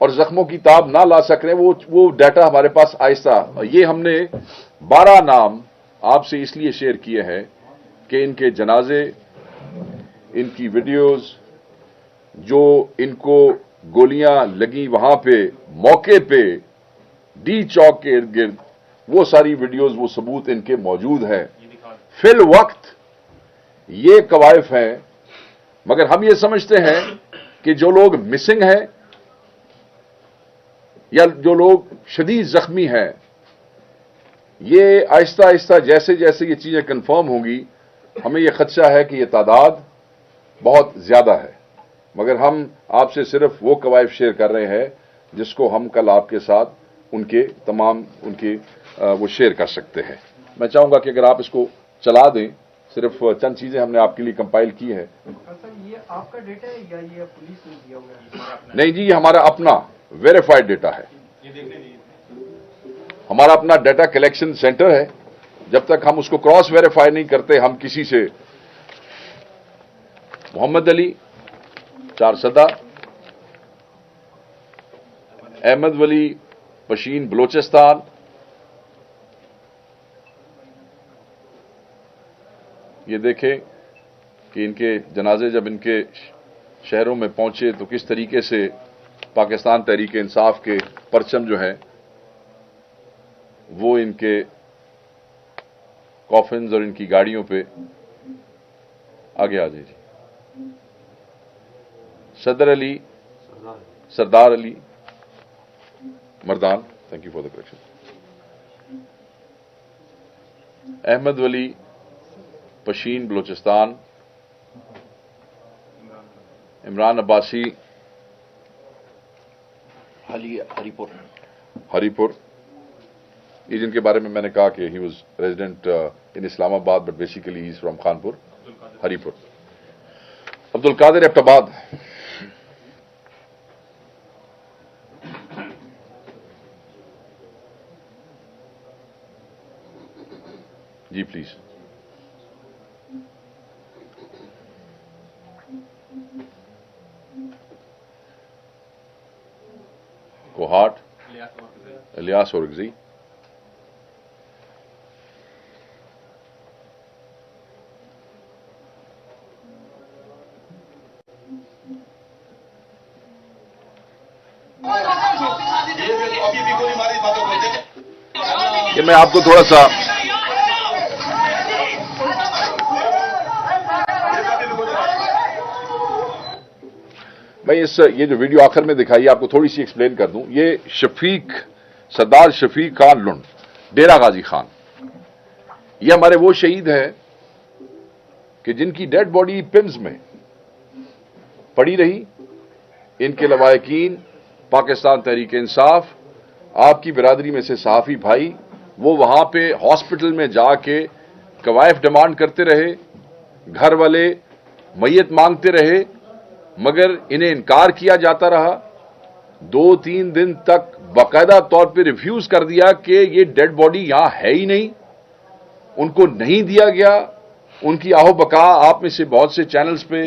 اور زخموں کی تاب نہ لا سک رہے ہیں، وہ ڈیٹا ہمارے پاس آہستہ، یہ ہم نے 12 نام آپ سے اس لیے شیئر کیے ہیں کہ ان کے جنازے، ان کی ویڈیوز، جو ان کو گولیاں لگی وہاں پہ موقع پہ ڈی چوک کے ارد گرد، وہ ساری ویڈیوز، وہ ثبوت ان کے موجود ہیں. فی الوقت یہ کوائف ہیں، مگر ہم یہ سمجھتے ہیں کہ جو لوگ مسنگ ہیں یا جو لوگ شدید زخمی ہیں، یہ آہستہ آہستہ جیسے جیسے یہ چیزیں کنفرم ہوں گی، ہمیں یہ خدشہ ہے کہ یہ تعداد بہت زیادہ ہے. مگر ہم آپ سے صرف وہ کوائف شیئر کر رہے ہیں جس کو ہم کل آپ کے ساتھ ان کے وہ شیئر کر سکتے ہیں. میں چاہوں گا کہ اگر آپ اس کو چلا دیں، صرف چند چیزیں ہم نے آپ کے لیے کمپائل کی ہیں. یہ آپ کا ڈیٹا ہے یا یہ پولیس نے دیا ہوا ہے؟ نہیں جی، یہ ہمارا اپنا ویریفائڈ ڈیٹا ہے. ہمارا اپنا ڈیٹا کلیکشن سینٹر ہے. جب تک ہم اس کو کراس ویریفائی نہیں کرتے، ہم کسی سے محمد علی 4 سدہ، احمد ولی پشین بلوچستان، یہ دیکھیں کہ ان کے جنازے جب ان کے شہروں میں پہنچے تو کس طریقے سے پاکستان تحریک انصاف کے پرچم جو ہیں وہ ان کے کافنز اور ان کی گاڑیوں پہ آگے آ جائے. جی Sardar Ali Mardan, thank you for the correction. Ahmed Wali Pishin Balochistan, Imran Abbasi ہری پور، یہ جن کے بارے میں نے کہا کہ he was resident in Islamabad but basically he is from Khanpur, Haripur. Abdul Qadir Abbottabad, ji please. Kohat Ilyas Orakzai, کہ میں آپ کو تھوڑا سا میں یہ جو ویڈیو آخر میں دکھائی آپ کو تھوڑی سی ایکسپلین کر دوں. یہ سردار شفیق خان لنڈ، ڈیرہ غازی خان، یہ ہمارے وہ شہید ہیں کہ جن کی ڈیڈ باڈی پمز میں پڑی رہی. ان کے لواحقین پاکستان تحریک انصاف، آپ کی برادری میں سے صحافی بھائی، وہ وہاں پہ ہاسپٹل میں جا کے کوائف ڈیمانڈ کرتے رہے، گھر والے میت مانگتے رہے، مگر انہیں انکار کیا جاتا رہا. 2-3 دن تک باقاعدہ طور پہ ریفیوز کر دیا کہ یہ ڈیڈ باڈی یہاں ہے ہی نہیں، ان کو نہیں دیا گیا. ان کی آہو بقا آپ میں سے بہت سے چینلز پہ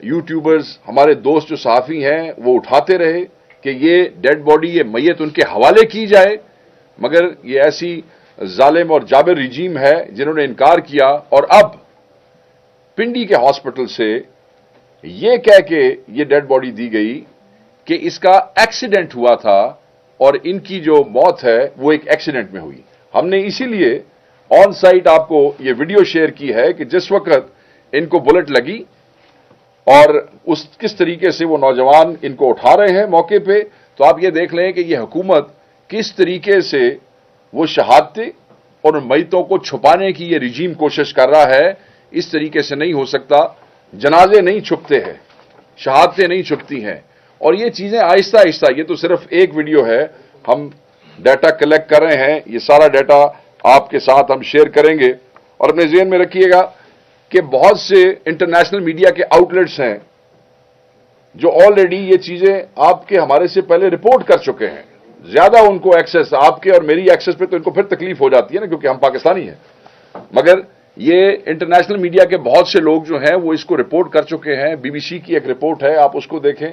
یوٹیوبرز، ہمارے دوست جو صحافی ہیں، وہ اٹھاتے رہے کہ یہ ڈیڈ باڈی، یہ میت ان کے حوالے کی جائے. مگر یہ ایسی ظالم اور جابر رجیم ہے جنہوں نے انکار کیا. اور اب پنڈی کے ہاسپٹل سے یہ کہہ کے یہ ڈیڈ باڈی دی گئی کہ اس کا ایکسیڈنٹ ہوا تھا اور ان کی جو موت ہے وہ ایک ایکسیڈنٹ میں ہوئی. ہم نے اسی لیے آن سائٹ آپ کو یہ ویڈیو شیئر کی ہے کہ جس وقت ان کو بلٹ لگی اور کس طریقے سے وہ نوجوان ان کو اٹھا رہے ہیں موقع پہ، تو آپ یہ دیکھ لیں کہ یہ حکومت کس طریقے سے وہ شہادتیں اور میتوں کو چھپانے کی یہ رجیم کوشش کر رہا ہے. اس طریقے سے نہیں ہو سکتا. جنازے نہیں چھپتے ہیں، شہادتیں نہیں چھپتی ہیں. اور یہ چیزیں آہستہ آہستہ، یہ تو صرف ایک ویڈیو ہے، ہم ڈیٹا کلیکٹ کر رہے ہیں. یہ سارا ڈیٹا آپ کے ساتھ ہم شیئر کریں گے. اور اپنے ذہن میں رکھیے گا کہ بہت سے انٹرنیشنل میڈیا کے آؤٹ لیٹس ہیں جو آلریڈی یہ چیزیں آپ کے ہمارے سے پہلے رپورٹ کر چکے ہیں. زیادہ ان کو ایکسس، آپ کے اور میری ایکسس پہ تو ان کو پھر تکلیف ہو جاتی ہے نا، کیونکہ ہم پاکستانی ہیں. مگر یہ انٹرنیشنل میڈیا کے بہت سے لوگ جو ہیں وہ اس کو رپورٹ کر چکے ہیں. بی بی سی کی ایک رپورٹ ہے، آپ اس کو دیکھیں.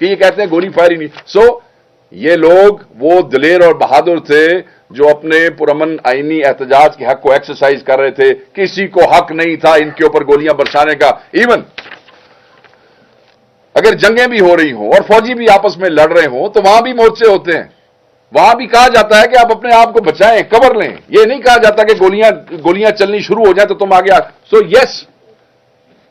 کہ یہ کہتے ہیں گولی فائر ہی نہیں. سو یہ لوگ وہ دلیر اور بہادر تھے جو اپنے پرامن آئینی احتجاج کے حق کو ایکسرسائز کر رہے تھے. کسی کو حق نہیں تھا ان کے اوپر گولیاں برسانے کا. ایون اگر جنگیں بھی ہو رہی ہوں اور فوجی بھی آپس میں لڑ رہے ہوں تو وہاں بھی مورچے ہوتے ہیں. وہاں بھی کہا جاتا ہے کہ آپ اپنے آپ کو بچائیں, کور لیں. یہ نہیں کہا جاتا کہ گولیاں چلنی شروع ہو جائیں تو تم آگے. سو یس,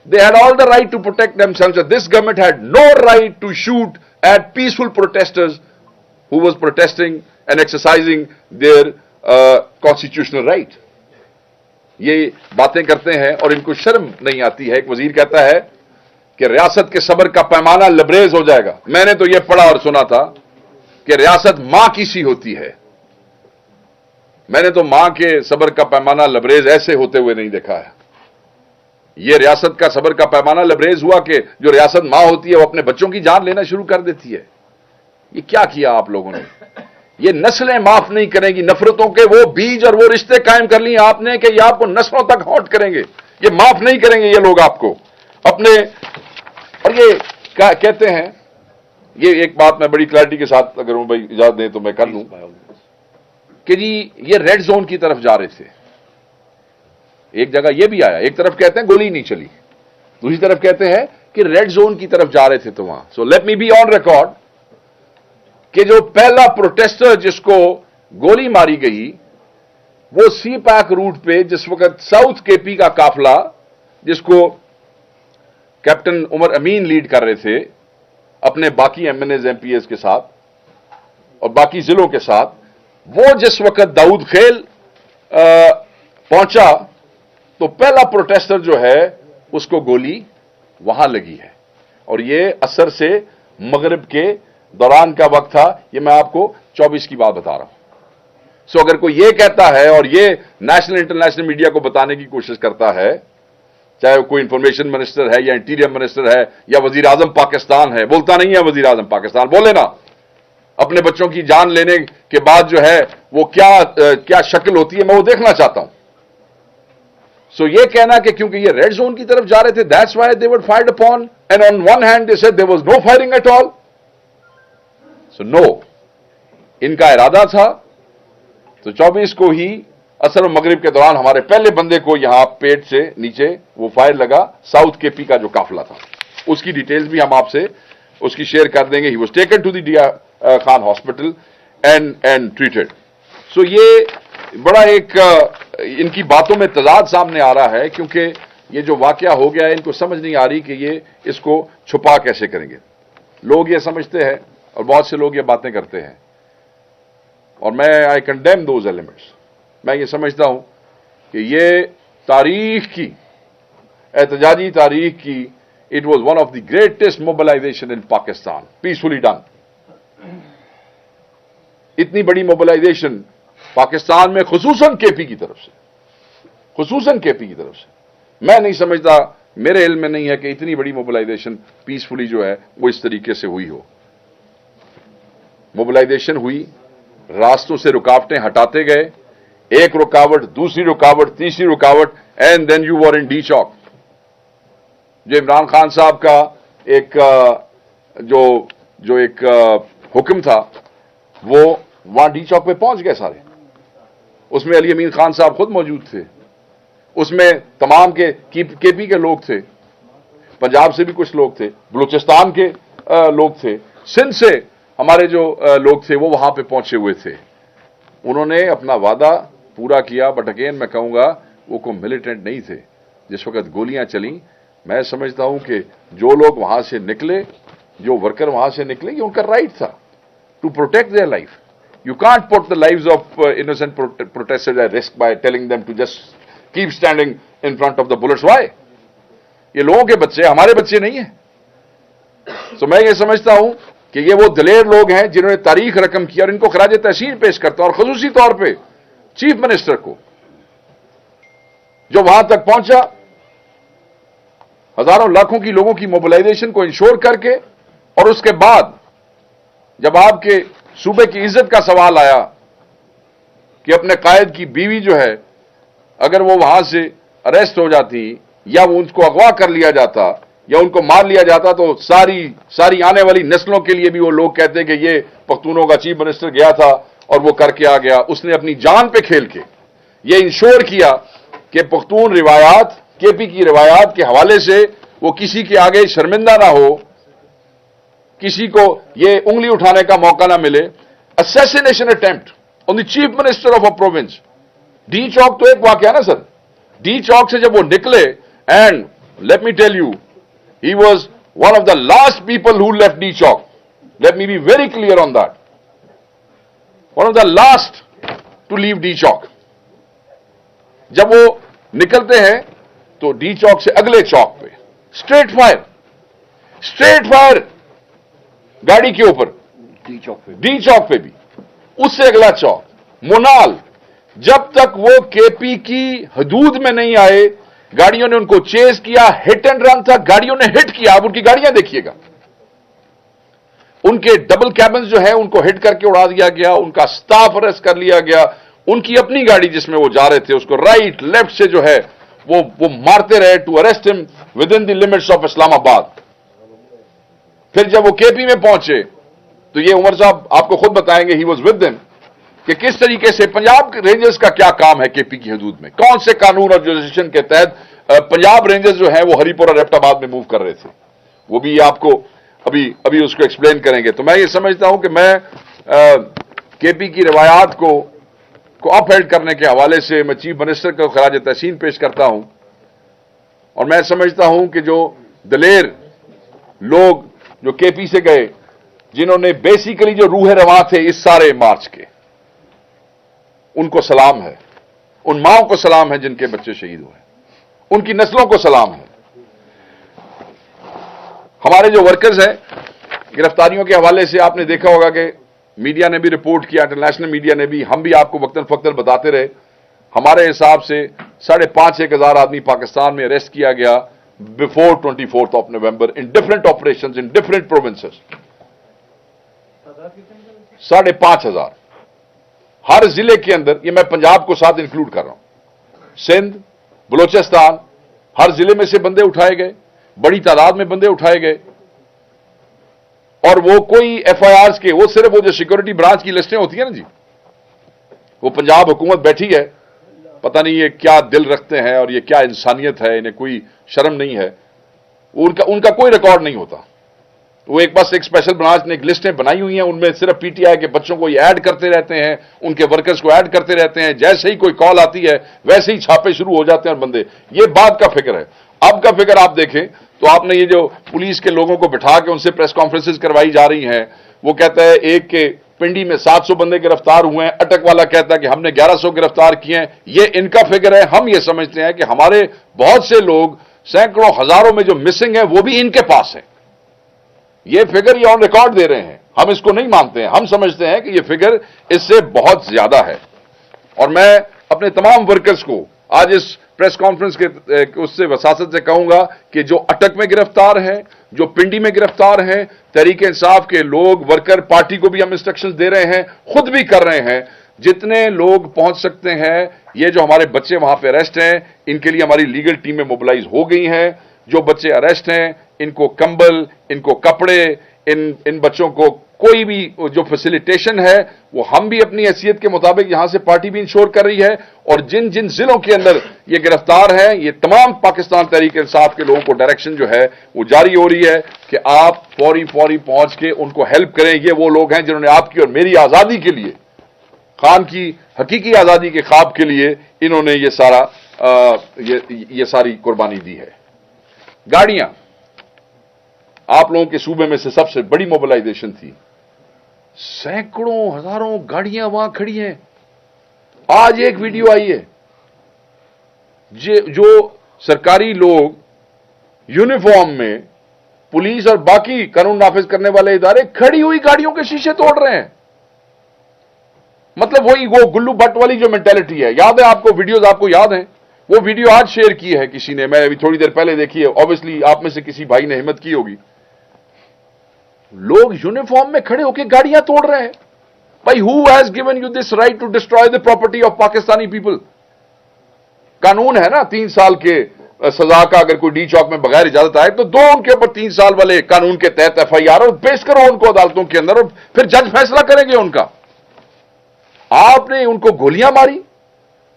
they had all the right to protect themselves. This government had no right to shoot at peaceful protesters who was protesting and exercising their constitutional right. یہ باتیں کرتے ہیں اور ان کو شرم نہیں آتی ہے. ایک وزیر کہتا ہے کہ ریاست کے صبر کا پیمانہ لبریز ہو جائے گا. میں نے تو یہ پڑھا اور سنا تھا کہ ریاست ماں کی سی ہوتی ہے. میں نے تو ماں کے صبر کا پیمانہ لبریز ایسے ہوتے ہوئے نہیں دیکھا ہے. یہ ریاست کا صبر کا پیمانہ لبریز ہوا کہ جو ریاست ماں ہوتی ہے وہ اپنے بچوں کی جان لینا شروع کر دیتی ہے. یہ کیا کیا آپ لوگوں نے؟ یہ نسلیں معاف نہیں کریں گی. نفرتوں کے وہ بیج اور وہ رشتے قائم کر لیے آپ نے کہ یہ آپ کو نسلوں تک ہانٹ کریں گے. یہ معاف نہیں کریں گے یہ لوگ آپ کو اپنے. اور یہ کہتے ہیں, یہ ایک بات میں بڑی کلیئرٹی کے ساتھ اگر بھائی اجازت دیں تو میں کر لوں کہ جی یہ ریڈ زون کی طرف جا رہے تھے. ایک جگہ یہ بھی آیا, ایک طرف کہتے ہیں گولی نہیں چلی, دوسری طرف کہتے ہیں کہ ریڈ زون کی طرف جا رہے تھے تو وہاں. So let me be on record کہ جو پہلا پروٹیسٹر جس کو گولی ماری گئی وہ سی پیک روٹ پہ جس وقت ساؤتھ کے پی کا قافلہ جس کو کیپٹن عمر امین لیڈ کر رہے تھے اپنے باقی MNAs MPAs کے ساتھ اور باقی ضلعوں کے ساتھ, وہ جس وقت داؤد خیل پہنچا تو پہلا پروٹیسٹر جو ہے اس کو گولی وہاں لگی ہے. اور یہ عصر سے مغرب کے دوران کا وقت تھا. یہ میں آپ کو 24 کی بات بتا رہا ہوں. سو اگر کوئی یہ کہتا ہے اور یہ نیشنل انٹرنیشنل میڈیا کو بتانے کی کوشش کرتا ہے, چاہے وہ کوئی انفارمیشن منسٹر ہے یا انٹیریئر منسٹر ہے یا وزیر اعظم پاکستان ہے, بولتا نہیں ہے وزیر اعظم پاکستان, بولے نا. اپنے بچوں کی جان لینے کے بعد جو ہے وہ کیا شکل ہوتی ہے میں وہ دیکھنا چاہتا ہوں. سو یہ کہنا کہ کیونکہ یہ ریڈ زون کی طرف جا رہے تھے that's why they were fired upon, and on one hand they said there was no firing at all. So no, ان کا ارادہ تھا. تو 24 کو ہی عصر و مغرب کے دوران ہمارے پہلے بندے کو یہاں پیٹ سے نیچے وہ فائر لگا. ساؤتھ کے پی کا جو قافلہ تھا اس کی ڈیٹیلز بھی ہم آپ سے اس کی شیئر کر دیں گے. He was taken to the D Khan hospital and treated. So یہ بڑا ایک ان کی باتوں میں تضاد سامنے آ رہا ہے کیونکہ یہ جو واقعہ ہو گیا ہے ان کو سمجھ نہیں آ رہی کہ یہ اس کو چھپا کیسے کریں گے. لوگ یہ سمجھتے ہیں اور بہت سے لوگ یہ باتیں کرتے ہیں اور میں آئی کنڈیم دوز ایلیمنٹس. میں یہ سمجھتا ہوں کہ یہ تاریخ کی احتجاجی تاریخ کی it was one of the greatest mobilization in Pakistan, peacefully done. اتنی بڑی موبلائزیشن پاکستان میں خصوصاً کے پی کی طرف سے میں نہیں سمجھتا, میرے علم میں نہیں ہے کہ اتنی بڑی موبلائزیشن پیسفلی جو ہے وہ اس طریقے سے ہوئی ہو. موبلائزیشن ہوئی, راستوں سے رکاوٹیں ہٹاتے گئے, ایک رکاوٹ, دوسری رکاوٹ, تیسری رکاوٹ, and then you were in D Chowk. جو عمران خان صاحب کا ایک جو ایک حکم تھا وہ وہاں ڈی چوک پہ پہنچ گئے سارے. اس میں علی امین خان صاحب خود موجود تھے, اس میں تمام کے پی کے لوگ تھے, پنجاب سے بھی کچھ لوگ تھے, بلوچستان کے لوگ تھے, سندھ سے ہمارے جو لوگ تھے وہ وہاں پہ پہنچے ہوئے تھے. انہوں نے اپنا وعدہ پورا کیا. بٹ اگین میں کہوں گا وہ کوئی ملیٹنٹ نہیں تھے. جس وقت گولیاں چلیں میں سمجھتا ہوں کہ جو لوگ وہاں سے نکلے, جو ورکر وہاں سے نکلے, یہ ان کا رائٹ تھا to protect their life. You can't put the lives of innocent protesters at risk by telling them to just keep standing in front of the bullets. Why? یہ لوگوں کے بچے ہمارے بچے نہیں ہیں. So میں یہ سمجھتا ہوں کہ یہ وہ دلیر لوگ ہیں جنہوں نے تاریخ رقم کی اور ان کو خراج تحسین پیش کرتا ہوں, اور خصوصی طور پہ چیف منسٹر کو جو وہاں تک پہنچا ہزاروں لاکھوں کی لوگوں کی موبلائزیشن کو انشور کر کے, اور اس کے بعد جب آپ کے صوبے کی عزت کا سوال آیا کہ اپنے قائد کی بیوی جو ہے اگر وہ وہاں سے اریسٹ ہو جاتی یا وہ ان کو اغوا کر لیا جاتا یا ان کو مار لیا جاتا تو ساری آنے والی نسلوں کے لیے بھی وہ لوگ کہتے کہ یہ پختونوں کا چیف منسٹر گیا تھا اور وہ کر کے آ گیا. اس نے اپنی جان پہ کھیل کے یہ انشور کیا کہ پختون روایات کے پی کی روایات کے حوالے سے وہ کسی کے آگے شرمندہ نہ ہو, کسی کو یہ انگلی اٹھانے کا موقع نہ ملے. Assassination attempt on the chief minister of a province. D چوک تو ایک واقعہ نا سر, ڈی چوک سے جب وہ نکلے, and let me tell you, he was one of the last people who left D Chowk. Let me be very clear on that. One of the last to leave D Chowk. جب وہ نکلتے ہیں تو D چوک سے اگلے چوک پہ street fire گاڑی کے اوپر, ڈی چوک پہ بھی, اس سے اگلا چوک مونال. جب تک وہ کے پی کی حدود میں نہیں آئے, گاڑیوں نے ان کو چیز کیا, ہٹ اینڈ رن تھا, گاڑیوں نے ہٹ کیا. آپ ان کی گاڑیاں دیکھیے گا, ان کے ڈبل کیبنز جو ہیں ان کو ہٹ کر کے اڑا دیا گیا, ان کا سٹاف اریسٹ کر لیا گیا. ان کی اپنی گاڑی جس میں وہ جا رہے تھے اس کو رائٹ لیفٹ سے جو ہے وہ مارتے رہے to arrest him within the limits of Islamabad. پھر جب وہ کے پی میں پہنچے تو یہ عمر صاحب آپ کو خود بتائیں گے, ہی واز ود دم, کہ کس طریقے سے پنجاب رینجرز کا کیا کام ہے کے پی کی حدود میں, کون سے قانون اور جوریسڈکشن کے تحت پنجاب رینجرز جو ہیں وہ ہری پور اور ریپٹ آباد میں موو کر رہے تھے. وہ بھی آپ کو ابھی اس کو ایکسپلین کریں گے. تو میں یہ سمجھتا ہوں کہ میں کے پی کی روایات کو اپ ہیلڈ کرنے کے حوالے سے میں چیف منسٹر کو خراج تحسین پیش کرتا ہوں. اور میں سمجھتا ہوں کہ جو دلیر لوگ جو کے پی سے گئے, جنہوں نے بیسیکلی جو روح رواں تھے اس سارے مارچ کے, ان کو سلام ہے. ان ماؤں کو سلام ہے جن کے بچے شہید ہوئے, ان کی نسلوں کو سلام ہے. ہمارے جو ورکرز ہیں گرفتاریوں کے حوالے سے آپ نے دیکھا ہوگا کہ میڈیا نے بھی رپورٹ کیا, انٹرنیشنل میڈیا نے بھی, ہم بھی آپ کو وقتاً فوقتاً بتاتے رہے. ہمارے حساب سے 5,500 آدمی پاکستان میں اریسٹ کیا گیا before 24 November in different operations in different provinces. 5,500 ہر ضلع کے اندر. یہ میں پنجاب کو ساتھ انکلوڈ کر رہا ہوں. سندھ, بلوچستان, ہر ضلع میں سے بندے اٹھائے گئے, بڑی تعداد میں بندے اٹھائے گئے. اور وہ کوئی ایف آئی آرز کے, وہ صرف وہ جو سیکورٹی برانچ کی لسٹیں ہوتی ہیں نا جی, وہ پنجاب حکومت بیٹھی ہے, پتہ نہیں یہ کیا دل رکھتے ہیں اور یہ کیا انسانیت ہے, انہیں کوئی شرم نہیں ہے. ان کا کوئی ریکارڈ نہیں ہوتا. وہ ایک اسپیشل برانچ نے ایک لسٹیں بنائی ہوئی ہیں, ان میں صرف پی ٹی آئی کے بچوں کو یہ ایڈ کرتے رہتے ہیں, ان کے ورکرز کو ایڈ کرتے رہتے ہیں. جیسے ہی کوئی کال آتی ہے ویسے ہی چھاپے شروع ہو جاتے ہیں اور بندے. یہ بات کا فکر ہے. اب کا فکر آپ دیکھیں تو آپ نے یہ جو پولیس کے لوگوں کو بٹھا کے ان سے پریس کانفرنسز کروائی جا رہی ہیں, وہ کہتا ہے ایک کے پنڈی میں 700 بندے گرفتار ہوئے ہیں, اٹک والا کہتا ہے کہ ہم نے 1100 گرفتار کیے ہیں. یہ ان کا فکر ہے. ہم یہ سمجھتے ہیں کہ ہمارے بہت سے لوگ, سینکڑوں ہزاروں میں جو مسنگ ہیں وہ بھی ان کے پاس ہیں. یہ فگر یہ آن ریکارڈ دے رہے ہیں, ہم اس کو نہیں مانتے ہیں. ہم سمجھتے ہیں کہ یہ فگر اس سے بہت زیادہ ہے. اور میں اپنے تمام ورکرز کو آج اس پریس کانفرنس کے اس سے وساست سے کہوں گا کہ جو اٹک میں گرفتار ہیں, جو پنڈی میں گرفتار ہیں, تحریک انصاف کے لوگ ورکر, پارٹی کو بھی ہم انسٹرکشنز دے رہے ہیں, خود بھی کر رہے ہیں, جتنے لوگ پہنچ سکتے ہیں. یہ جو ہمارے بچے وہاں پہ اریسٹ ہیں, ان کے لیے ہماری لیگل ٹیمیں موبلائز ہو گئی ہیں. جو بچے اریسٹ ہیں ان کو کمبل, ان کو کپڑے, ان بچوں کو کوئی بھی جو فیسیلیٹیشن ہے وہ ہم بھی اپنی حیثیت کے مطابق یہاں سے پارٹی بھی انشور کر رہی ہے. اور جن جن ضلعوں کے اندر یہ گرفتار ہیں, یہ تمام پاکستان تحریک انصاف کے لوگوں کو ڈائریکشن جو ہے وہ جاری ہو رہی ہے کہ آپ فوری پہنچ کے ان کو ہیلپ کریں. یہ وہ لوگ ہیں جنہوں نے آپ کی اور میری آزادی کے لیے, خان کی حقیقی آزادی کے خواب کے لیے انہوں نے یہ ساری قربانی دی ہے. گاڑیاں آپ لوگوں کے صوبے میں سے سب سے بڑی موبلائزیشن تھی. سینکڑوں ہزاروں گاڑیاں وہاں کھڑی ہیں. آج ایک ویڈیو آئی ہے جو سرکاری لوگ یونیفارم میں, پولیس اور باقی قانون نافذ کرنے والے ادارے کھڑی ہوئی گاڑیوں کے شیشے توڑ رہے ہیں. مطلب وہی وہ گلو بٹ والی جو مینٹلٹی ہے. یاد ہے آپ کو ویڈیوز, آپ کو یاد ہیں وہ ویڈیو آج شیئر کی ہے کسی نے, میں ابھی تھوڑی دیر پہلے دیکھی ہے. obviously آپ میں سے کسی بھائی نے ہمت کی ہوگی. لوگ یونیفارم میں کھڑے ہو کے گاڑیاں توڑ رہے ہیں. بھائی who has given you this right to destroy the property of Pakistani people? قانون ہے نا 3 سال کے سزا کا اگر کوئی ڈی چوک میں بغیر اجازت آئے تو دو ان کے اوپر 3 سال والے قانون کے تحت FIR اور پیش کرو ان کو عدالتوں کے اندر، اور پھر جج فیصلہ کریں گے ان کا. آپ نے ان کو گولیاں ماری،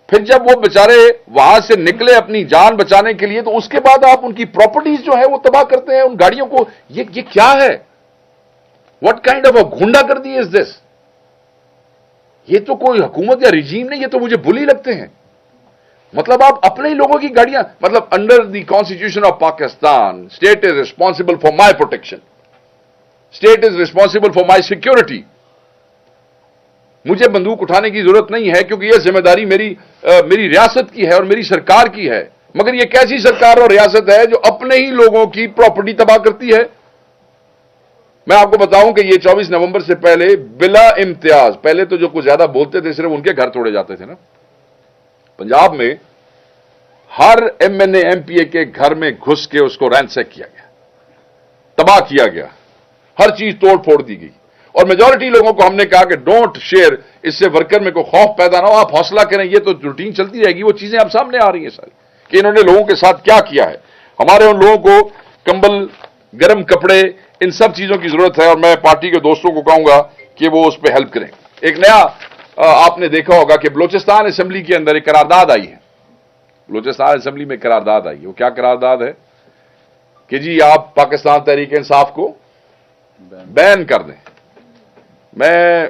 پھر جب وہ بیچارے وہاں سے نکلے اپنی جان بچانے کے لیے تو اس کے بعد آپ ان کی پراپرٹیز جو ہے وہ تباہ کرتے ہیں، ان گاڑیوں کو. یہ کیا ہے؟ واٹ کائنڈ آف اے گنڈا گردی از دس؟ یہ تو کوئی حکومت یا رجیم نہیں، یہ تو مجھے بلی لگتے ہیں. مطلب آپ اپنے ہی لوگوں کی گاڑیاں، مطلب under the constitution of Pakistan state is responsible for my protection, state is responsible for my security. مجھے بندوق اٹھانے کی ضرورت نہیں ہے کیونکہ یہ ذمہ داری میری ریاست کی ہے اور میری سرکار کی ہے. مگر یہ کیسی سرکار اور ریاست ہے جو اپنے ہی لوگوں کی پراپرٹی تباہ کرتی ہے؟ میں آپ کو بتاؤں کہ یہ 24 نومبر سے پہلے بلا امتیاز، پہلے تو جو کچھ زیادہ بولتے تھے صرف ان کے گھر توڑے جاتے تھے نا. پنجاب میں ہر MNA MPA کے گھر میں گھس کے اس کو رینسیک کیا گیا، تباہ کیا گیا، ہر چیز توڑ پھوڑ دی گئی. اور میجورٹی لوگوں کو ہم نے کہا کہ ڈونٹ شیئر، اس سے ورکر میں کوئی خوف پیدا نہ ہو، آپ حوصلہ کریں، یہ تو روٹین چلتی رہے گی. وہ چیزیں اب سامنے آ رہی ہیں ساری کہ انہوں نے لوگوں کے ساتھ کیا کیا ہے. ہمارے ان لوگوں کو کمبل، گرم کپڑے، ان سب چیزوں کی ضرورت ہے، اور میں پارٹی کے دوستوں کو کہوں گا کہ وہ اس پہ ہیلپ کریں. ایک نیا آپ نے دیکھا ہوگا کہ بلوچستان اسمبلی کے اندر ایک قرارداد آئی ہے. بلوچستان اسمبلی میں قرارداد آئی ہے. وہ کیا قرارداد ہے کہ جی آپ پاکستان تحریک انصاف کو بین کر دیں. میں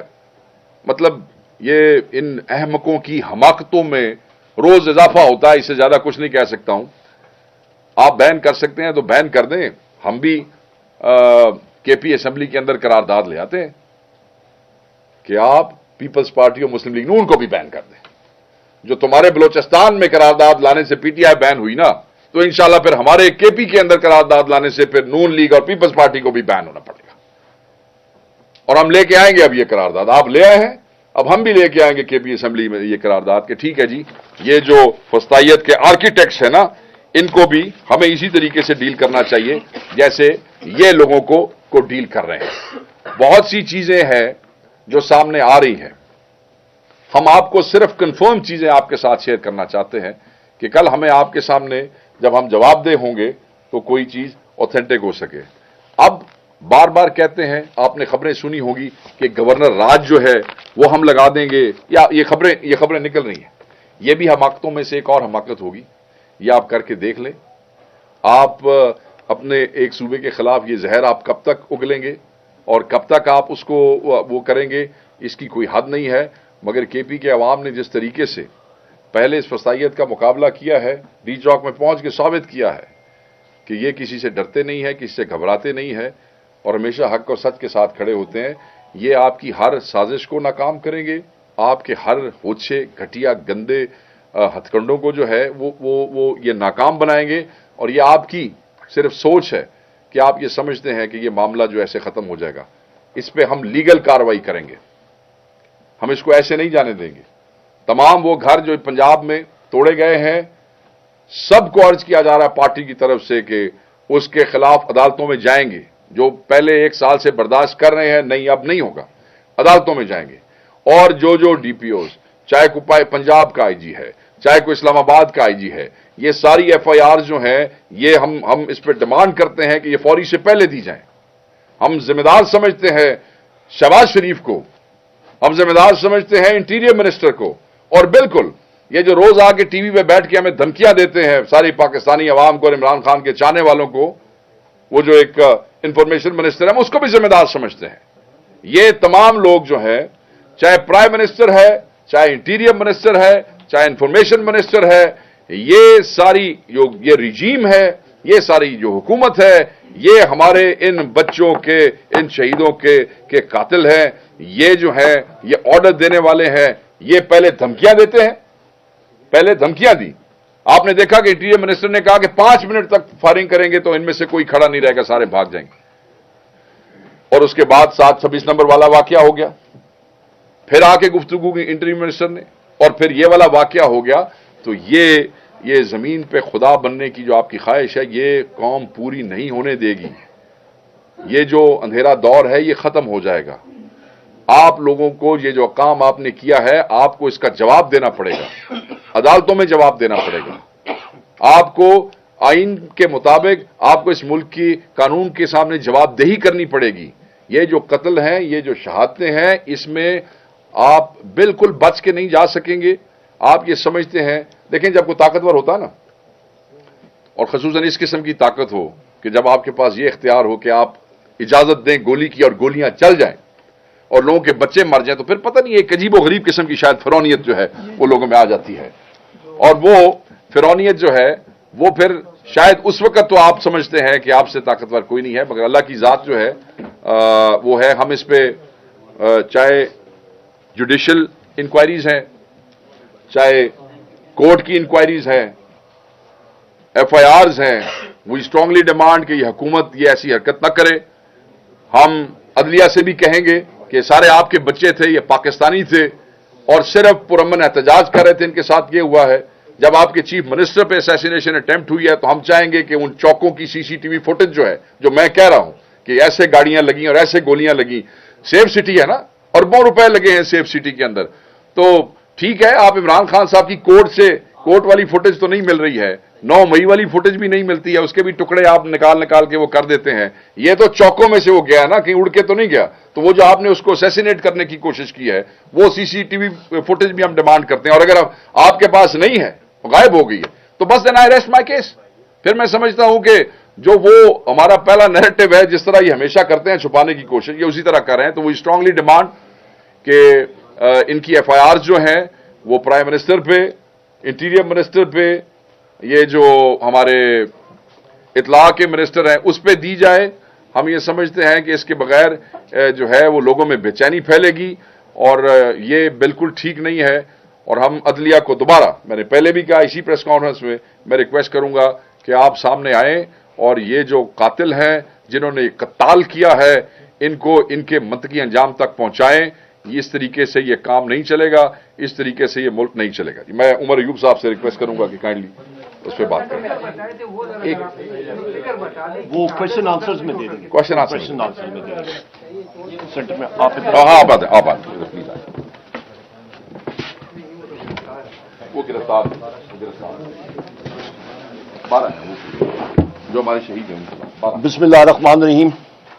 مطلب یہ ان احمقوں کی حماقتوں میں روز اضافہ ہوتا ہے، اس سے زیادہ کچھ نہیں کہہ سکتا ہوں. آپ بین کر سکتے ہیں تو بین کر دیں. ہم بھی KP اسمبلی کے اندر قرارداد لے آتے ہیں کہ آپ پیپلز پارٹی اور مسلم لیگ نون کو بھی بین کر دیں. جو تمہارے بلوچستان میں قرارداد لانے سے PTI بین ہوئی نا، تو انشاءاللہ پھر ہمارے KP کے اندر قرارداد لانے سے پھر نون لیگ اور پیپلز پارٹی کو بھی بین ہونا پڑے گا. اور ہم لے کے آئیں گے اب یہ قرارداد. آپ لے آئے ہیں، اب ہم بھی لے کے آئیں گے KP اسمبلی میں یہ قرارداد کہ ٹھیک ہے جی، یہ جو فسطائیت کے آرکیٹیکٹس ہیں نا، ان کو بھی ہمیں اسی طریقے سے ڈیل کرنا چاہیے جیسے یہ لوگوں کو ڈیل کر رہے ہیں. بہت سی چیزیں ہیں جو سامنے آ رہی ہیں. ہم آپ کو صرف کنفرم چیزیں آپ کے ساتھ شیئر کرنا چاہتے ہیں کہ کل ہمیں آپ کے سامنے جب ہم جواب دہ ہوں گے تو کوئی چیز اوتھینٹک ہو سکے. اب بار بار کہتے ہیں، آپ نے خبریں سنی ہوگی کہ گورنر راج جو ہے وہ ہم لگا دیں گے، یا یہ خبریں نکل رہی ہیں. یہ بھی حماقتوں میں سے ایک اور حماقت ہوگی. یہ آپ کر کے دیکھ لیں. آپ اپنے ایک صوبے کے خلاف یہ زہر آپ کب تک اگلیں گے اور کب تک آپ اس کو وہ کریں گے، اس کی کوئی حد نہیں ہے. مگر KP کے عوام نے جس طریقے سے پہلے اس فسطائیت کا مقابلہ کیا ہے، ڈی چوک میں پہنچ کے ثابت کیا ہے کہ یہ کسی سے ڈرتے نہیں ہے، کسی سے گھبراتے نہیں ہے، اور ہمیشہ حق اور سچ کے ساتھ کھڑے ہوتے ہیں. یہ آپ کی ہر سازش کو ناکام کریں گے. آپ کے ہر ہوچے، گھٹیا، گندے ہتھ کنڈوں کو جو ہے وہ یہ ناکام بنائیں گے. اور یہ آپ کی صرف سوچ ہے کہ آپ یہ سمجھتے ہیں کہ یہ معاملہ جو ایسے ختم ہو جائے گا. اس پہ ہم لیگل کارروائی کریں گے. ہم اس کو ایسے نہیں جانے دیں گے. تمام وہ گھر جو پنجاب میں توڑے گئے ہیں، سب کو عرض کیا جا رہا ہے پارٹی کی طرف سے کہ اس کے خلاف عدالتوں میں جائیں گے. جو پہلے 1 سال سے برداشت کر رہے ہیں، نہیں اب نہیں ہوگا، عدالتوں میں جائیں گے. اور جو DPOs، چاہے کوئی پنجاب کا IG ہے، چاہے کوئی اسلام آباد کا IG ہے، یہ ساری FIR جو ہیں، یہ ہم اس پہ ڈیمانڈ کرتے ہیں کہ یہ فوری سے پہلے دی جائیں. ہم ذمہ دار سمجھتے ہیں شہباز شریف کو، ہم ذمہ دار سمجھتے ہیں انٹیریئر منسٹر کو. اور بالکل یہ جو روز آ کے ٹی وی پہ بیٹھ کے ہمیں دھمکیاں دیتے ہیں ساری پاکستانی عوام کو اور عمران خان کے چاہنے والوں کو، وہ جو ایک انفارمیشن منسٹر ہے، ہم اس کو بھی ذمہ دار سمجھتے ہیں. یہ تمام لوگ جو ہیں، چاہے پرائم منسٹر ہے، چاہے انٹیریئر منسٹر ہے، چاہے انفارمیشن منسٹر ہے، یہ ساری جو یہ رجیم ہے، یہ ساری جو حکومت ہے، یہ ہمارے ان بچوں کے، ان شہیدوں کے قاتل ہیں. یہ جو ہیں، یہ آرڈر دینے والے ہیں. یہ پہلے دھمکیاں دیتے ہیں، پہلے دھمکیاں دی. آپ نے دیکھا کہ انٹیریئر منسٹر نے کہا کہ 5 منٹ تک فائرنگ کریں گے تو ان میں سے کوئی کھڑا نہیں رہے گا، سارے بھاگ جائیں گے. اور اس کے بعد 7-26 نمبر والا واقعہ ہو گیا. پھر آ کے گفتگو کی انٹیریئر منسٹر نے، اور پھر یہ والا واقعہ ہو گیا. تو یہ زمین پہ خدا بننے کی جو آپ کی خواہش ہے، یہ قوم پوری نہیں ہونے دے گی. یہ جو اندھیرا دور ہے یہ ختم ہو جائے گا. آپ لوگوں کو یہ جو کام آپ نے کیا ہے، آپ کو اس کا جواب دینا پڑے گا. عدالتوں میں جواب دینا پڑے گا. آپ کو آئین کے مطابق آپ کو اس ملک کی قانون کے سامنے جواب دہی کرنی پڑے گی. یہ جو قتل ہیں، یہ جو شہادتیں ہیں، اس میں آپ بالکل بچ کے نہیں جا سکیں گے. آپ یہ سمجھتے ہیں، دیکھیں جب کوئی طاقتور ہوتا نا، اور خصوصاً اس قسم کی طاقت ہو کہ جب آپ کے پاس یہ اختیار ہو کہ آپ اجازت دیں گولی کی اور گولیاں چل جائیں اور لوگوں کے بچے مر جائیں، تو پھر پتہ نہیں ایک عجیب و غریب قسم کی شاید فرعونیت جو ہے وہ لوگوں میں آ جاتی ہے. اور وہ فرعونیت جو ہے وہ پھر شاید اس وقت تو آپ سمجھتے ہیں کہ آپ سے طاقتور کوئی نہیں ہے، مگر اللہ کی ذات جو ہے وہ ہے. ہم اس پہ چاہے جوڈیشل انکوائریز ہیں، چاہے کورٹ کی انکوائریز ہیں، ایف آئی آرز ہیں، وی اسٹرانگلی ڈیمانڈ کہ یہ حکومت یہ ایسی حرکت نہ کرے. ہم عدلیہ سے بھی کہیں گے کہ سارے آپ کے بچے تھے، یہ پاکستانی تھے اور صرف پرامن احتجاج کر رہے تھے، ان کے ساتھ یہ ہوا ہے. جب آپ کے چیف منسٹر پہ اسیسینیشن اٹیمپٹ ہوئی ہے تو ہم چاہیں گے کہ ان چوکوں کی سی سی ٹی وی فوٹیج جو ہے، جو میں کہہ رہا ہوں کہ ایسے گاڑیاں لگیں اور ایسے گولیاں لگیں، سیف سٹی ہے نا، اربوں روپے لگے ہیں سیف سٹی کے اندر. تو ٹھیک ہے، آپ عمران خان صاحب کی کورٹ والی فوٹیج تو نہیں مل رہی ہے، 9 مئی والی فوٹیج بھی نہیں ملتی ہے، اس کے بھی ٹکڑے آپ نکال کے وہ کر دیتے ہیں. یہ تو چوکوں میں سے وہ گیا نا، کہیں اڑ کے تو نہیں گیا. تو وہ جو آپ نے اس کو اسیسینیٹ کرنے کی کوشش کی ہے، وہ سی سی ٹی وی فوٹیج بھی ہم ڈیمانڈ کرتے ہیں. اور اگر آپ کے پاس نہیں ہے، غائب ہو گئی ہے، تو بس دین آئی ریسٹ مائی کیس. پھر میں سمجھتا ہوں کہ جو وہ ہمارا پہلا نیریٹو ہے، جس طرح یہ ہمیشہ کرتے ہیں چھپانے کی کوشش، یہ اسی طرح کر رہے ہیں. تو وہ اسٹرانگلی ڈیمانڈ کہ ان کی ایف آئی آر جو ہیں وہ پرائم منسٹر پہ، انٹیریئر منسٹر پہ، یہ جو ہمارے اطلاع کے منسٹر ہیں اس پہ دی جائے. ہم یہ سمجھتے ہیں کہ اس کے بغیر جو ہے وہ لوگوں میں بے چینی پھیلے گی اور یہ بالکل ٹھیک نہیں ہے. اور ہم عدلیہ کو دوبارہ، میں نے پہلے بھی کہا اسی پریس کانفرنس میں ریکویسٹ کروں گا کہ آپ سامنے آئیں اور یہ جو قاتل ہیں جنہوں نے قتال کیا ہے، ان کو ان کے منطقی انجام تک پہنچائیں. اس طریقے سے یہ کام نہیں چلے گا، اس طریقے سے یہ ملک نہیں چلے گا. میں عمر ایوب صاحب سے ریکویسٹ کروں گا کہ کائنڈلی اس پہ بات کریں. وہ کوشچن آنسرز میں دے دیں گے. کوشچن آنسر میں دے دیں گے. سینٹر میں آپ آپ آتے پلیز آئیں. وہ گرفتار 12 ہیں جو ہمارے شہید ہیں. بسم اللہ الرحمن الرحیم.